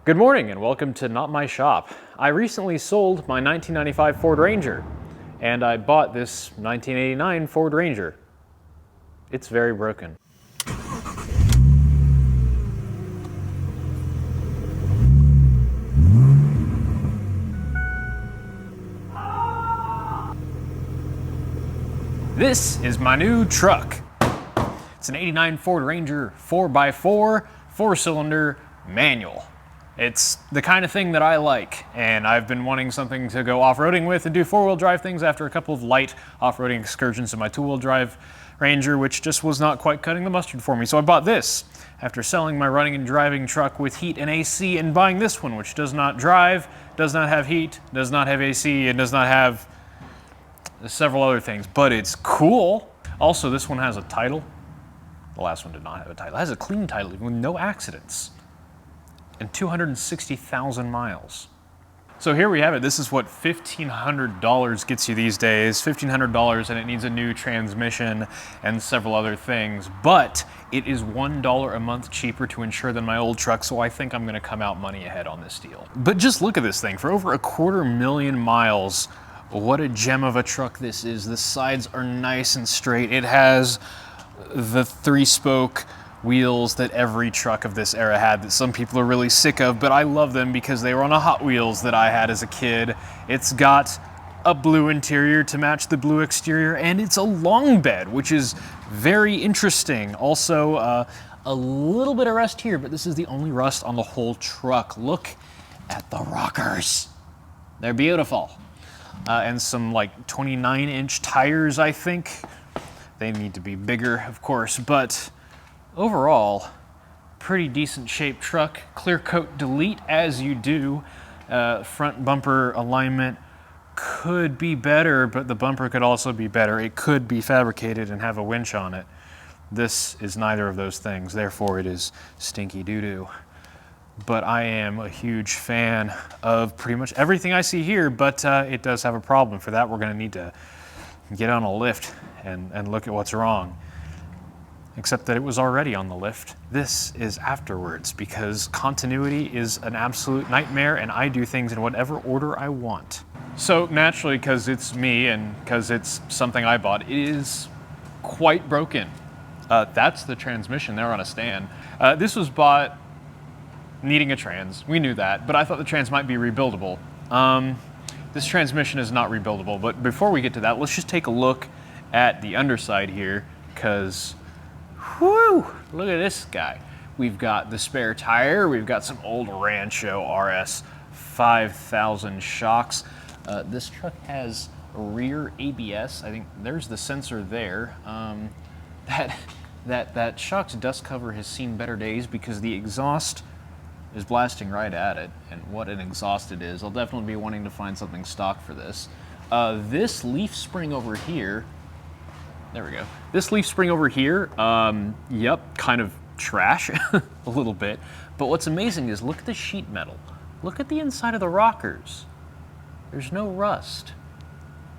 Good morning and welcome to Not My Shop. I recently sold my 1995 Ford Ranger and I bought this 1989 Ford Ranger. It's very broken. This is my new truck. It's an 89 Ford Ranger 4x4, 4-cylinder manual. It's the kind of thing that I like, and I've been wanting something to go off-roading with and do four-wheel drive things after a couple of light off-roading excursions in my two-wheel drive Ranger, which just was not quite cutting the mustard for me. So I bought this after selling my running and driving truck with heat and AC and buying this one, which does not drive, does not have heat, does not have AC, and does not have several other things, but it's cool. Also, this one has a title. The last one did not have a title. It has a clean title with no accidents and 260,000 miles. So here we have it. This is what $1,500 gets you these days. $1,500, and it needs a new transmission and several other things. But it is $1 a month cheaper to insure than my old truck, so I think I'm gonna come out money ahead on this deal. But just look at this thing. For over 250,000 miles, what a gem of a truck this is. The sides are nice and straight. It has the 3-spoke wheels that every truck of this era had that some people are really sick of, but I love them because they were on a Hot Wheels that I had as a kid. It's got a blue interior to match the blue exterior, and it's a long bed, which is very interesting. Also, a little bit of rust here, but this is the only rust on the whole truck. Look at the rockers. They're beautiful. And some like 29-inch tires, I think. They need to be bigger, of course, but overall, pretty decent shaped truck. Clear coat delete as you do. Front bumper alignment could be better, but the bumper could also be better. It could be fabricated and have a winch on it. This is neither of those things, therefore it is stinky doo-doo. But I am a huge fan of pretty much everything I see here, but it does have a problem. For that, we're gonna need to get on a lift and look at what's wrong. Except that it was already on the lift. This is afterwards, because continuity is an absolute nightmare and I do things in whatever order I want. So naturally, because it's me and because it's something I bought, it is quite broken. That's the transmission there on a stand. This was bought needing a trans. We knew that, but I thought the trans might be rebuildable. This transmission is not rebuildable, but before we get to that, let's just take a look at the underside here, because whew, look at this guy. We've got the spare tire, we've got some old Rancho RS 5000 shocks. This truck has rear ABS. I think there's the sensor there. That shock's dust cover has seen better days because the exhaust is blasting right at it, and what an exhaust it is. I'll definitely be wanting to find something stock for this. This leaf spring over here, there we go. This leaf spring over here, yep, kind of trash a little bit, but what's amazing is look at the sheet metal. Look at the inside of the rockers. There's no rust.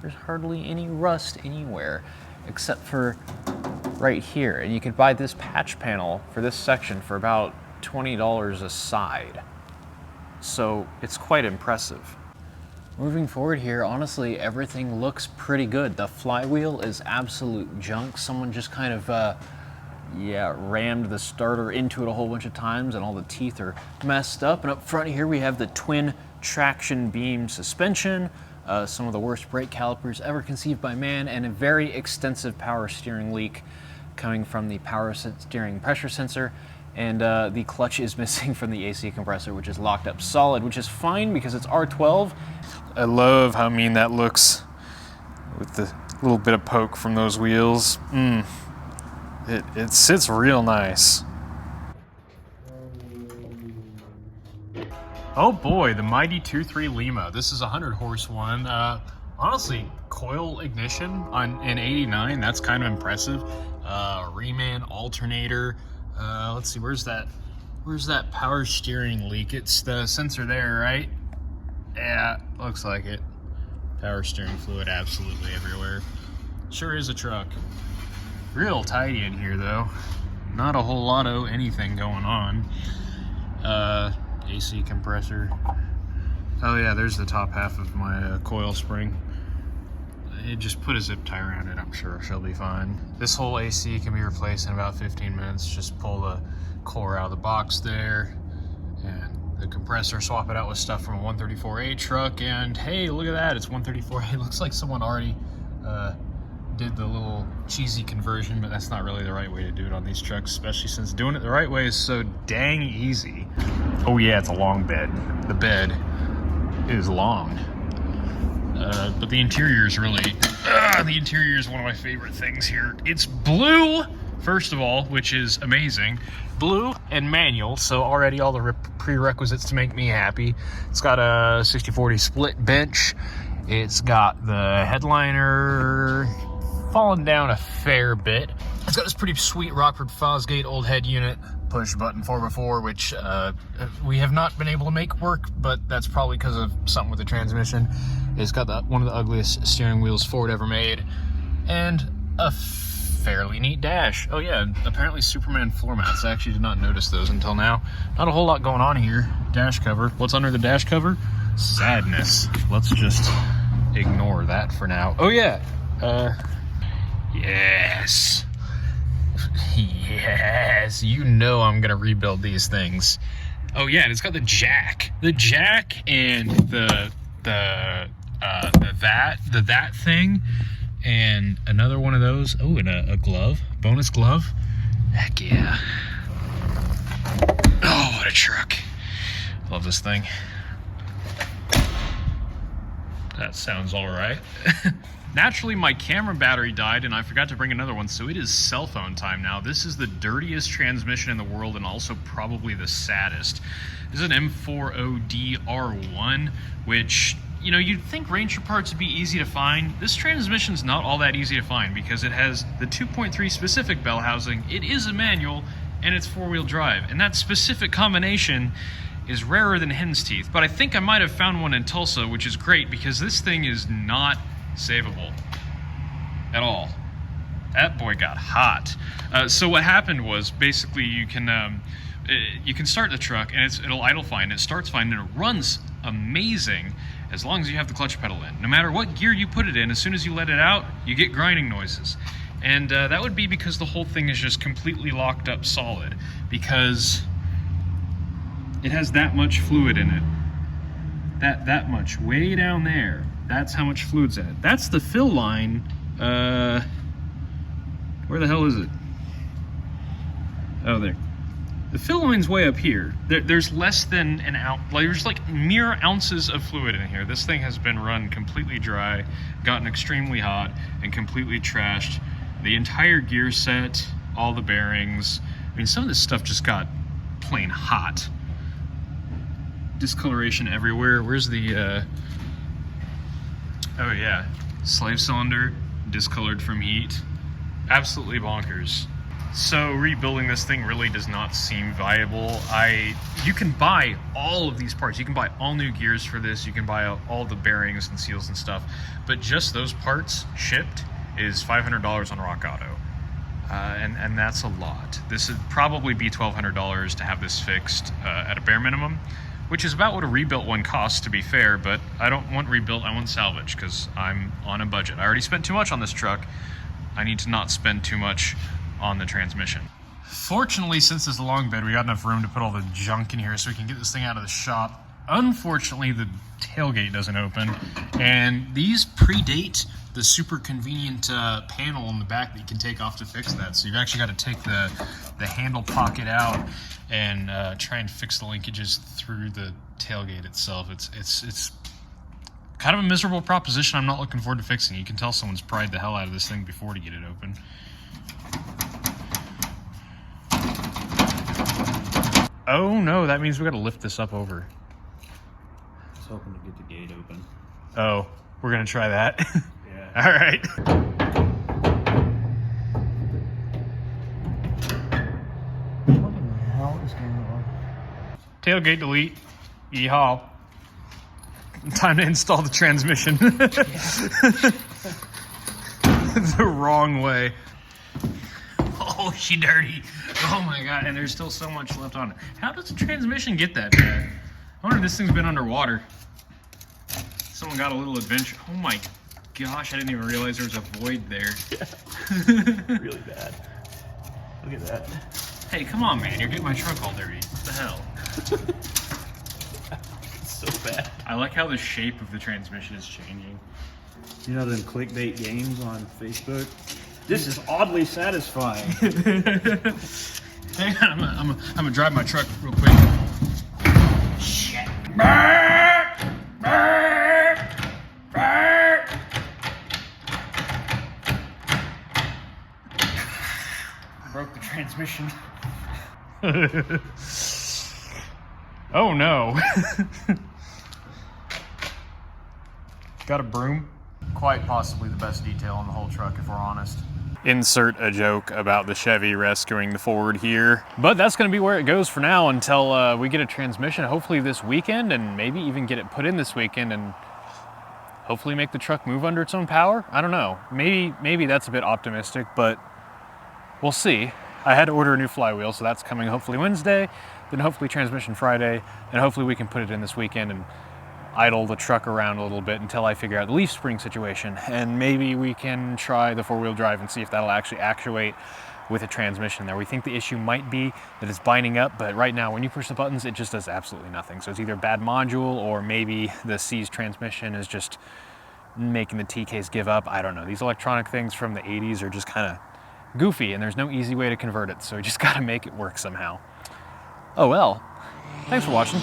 There's hardly any rust anywhere except for right here, and you could buy this patch panel for this section for about $20 a side. So it's quite impressive. Moving forward here, honestly, everything looks pretty good. The flywheel is absolute junk. Someone just kind of, rammed the starter into it a whole bunch of times and all the teeth are messed up. And up front here, we have the twin traction beam suspension, some of the worst brake calipers ever conceived by man, and a very extensive power steering leak coming from the power steering pressure sensor. And the clutch is missing from the AC compressor, which is locked up solid, which is fine because it's R12. I love how mean that looks with the little bit of poke from those wheels. It sits real nice. Oh boy, the mighty 2.3 Lima. This is a 100-horse one. Honestly, coil ignition in 89, that's kind of impressive. Reman alternator. Let's see, where's that power steering leak? It's the sensor there, right? Yeah, looks like it. Power steering fluid absolutely everywhere. Sure is a truck. Real tidy in here though. Not a whole lot of anything going on. AC compressor. Oh yeah, there's the top half of my coil spring. Just put a zip tie around it, I'm sure she'll be fine. This whole AC can be replaced in about 15 minutes. Just pull the core out of the box there, and the compressor, swap it out with stuff from a 134A truck, and hey, look at that, it's 134A. It looks like someone already did the little cheesy conversion, but that's not really the right way to do it on these trucks, especially since doing it the right way is so dang easy. Oh yeah, it's a long bed. The bed is long. But the interior is really, the interior is one of my favorite things here. It's blue, first of all, which is amazing. Blue and manual, so already all the prerequisites to make me happy. It's got a 60/40 split bench. It's got the headliner fallen down a fair bit. It's got this pretty sweet Rockford Fosgate old head unit, push button 4x4, which we have not been able to make work, but that's probably because of something with the transmission. It's got one of the ugliest steering wheels Ford ever made, and a fairly neat dash. Oh yeah, apparently Superman floor mats. I actually did not notice those until now. Not a whole lot going on here. Dash cover. What's under the dash cover? Sadness. Let's just ignore that for now. Oh yeah. Yes. Yes, you know I'm gonna rebuild these things. Oh yeah, and it's got the jack and the that thing, and another one of those. Oh, and a glove, bonus glove. Heck yeah. Oh, what a truck. Love this thing. That sounds all right. Naturally, my camera battery died, and I forgot to bring another one, so it is cell phone time now. This is the dirtiest transmission in the world, and also probably the saddest. This is an M40D R1, which, you know, you'd think Ranger parts would be easy to find. This transmission's not all that easy to find because it has the 2.3 specific bell housing, it is a manual, and it's four-wheel drive. And that specific combination is rarer than hen's teeth. But I think I might have found one in Tulsa, which is great because this thing is not savable at all. That boy got hot. So what happened was basically you can start the truck and it'll idle fine. It starts fine and it runs amazing as long as you have the clutch pedal in. No matter what gear you put it in, as soon as you let it out, you get grinding noises. And that would be because the whole thing is just completely locked up solid, because it has that much fluid in it. That much, way down there. That's how much fluid's in it. That's the fill line. Where the hell is it? Oh, there. The fill line's way up here. There's less than an ounce. There's like mere ounces of fluid in here. This thing has been run completely dry, gotten extremely hot, and completely trashed. The entire gear set, all the bearings. I mean, some of this stuff just got plain hot. Discoloration everywhere. Where's the, oh yeah, slave cylinder, discolored from heat. Absolutely bonkers. So rebuilding this thing really does not seem viable. You can buy all of these parts. You can buy all new gears for this. You can buy all the bearings and seals and stuff. But just those parts shipped is $500 on Rock Auto. And that's a lot. This would probably be $1,200 to have this fixed at a bare minimum, which is about what a rebuilt one costs, to be fair, but I don't want rebuilt, I want salvage, because I'm on a budget. I already spent too much on this truck. I need to not spend too much on the transmission. Fortunately, since it's a long bed, we got enough room to put all the junk in here so we can get this thing out of the shop. Unfortunately, the tailgate doesn't open, and these predate the super convenient panel on the back that you can take off to fix that. So you've actually got to take the handle pocket out and try and fix the linkages through the tailgate itself. It's kind of a miserable proposition. I'm not looking forward to fixing. You can tell someone's pried the hell out of this thing before to get it open. Oh no, that means we got to lift this up over. I was hoping to get the gate open. Oh, we're gonna try that. Yeah. All right. What in the hell is going on? Tailgate delete. Yeehaw. Time to install the transmission. The wrong way. Oh, she dirty. Oh my god, and there's still so much left on it. How does the transmission get that bad? I wonder if this thing's been underwater. Someone got a little adventure. Oh my gosh, I didn't even realize there was a void there. Yeah. Really bad. Look at that. Hey, come on, man. You're getting my truck all dirty. What the hell? It's so bad. I like how the shape of the transmission is changing. You know them clickbait games on Facebook? This is oddly satisfying. Hang on, I'm gonna drive my truck real quick. Shit. Broke the transmission. Oh no. Got a broom? Quite possibly the best detail on the whole truck, if we're honest. Insert a joke about the Chevy rescuing the Ford here. But that's gonna be where it goes for now until we get a transmission, hopefully this weekend, and maybe even get it put in this weekend and hopefully make the truck move under its own power. I don't know. Maybe that's a bit optimistic, but we'll see. I had to order a new flywheel, so that's coming hopefully Wednesday, then hopefully transmission Friday, and hopefully we can put it in this weekend and idle the truck around a little bit until I figure out the leaf spring situation. And maybe we can try the four-wheel drive and see if that'll actually actuate with a transmission there. We think the issue might be that it's binding up, but right now when you push the buttons, it just does absolutely nothing. So it's either a bad module or maybe the C's transmission is just making the T-case give up. I don't know. These electronic things from the 80s are just kind of goofy and there's no easy way to convert it. So we just got to make it work somehow. Oh well. Thanks for watching.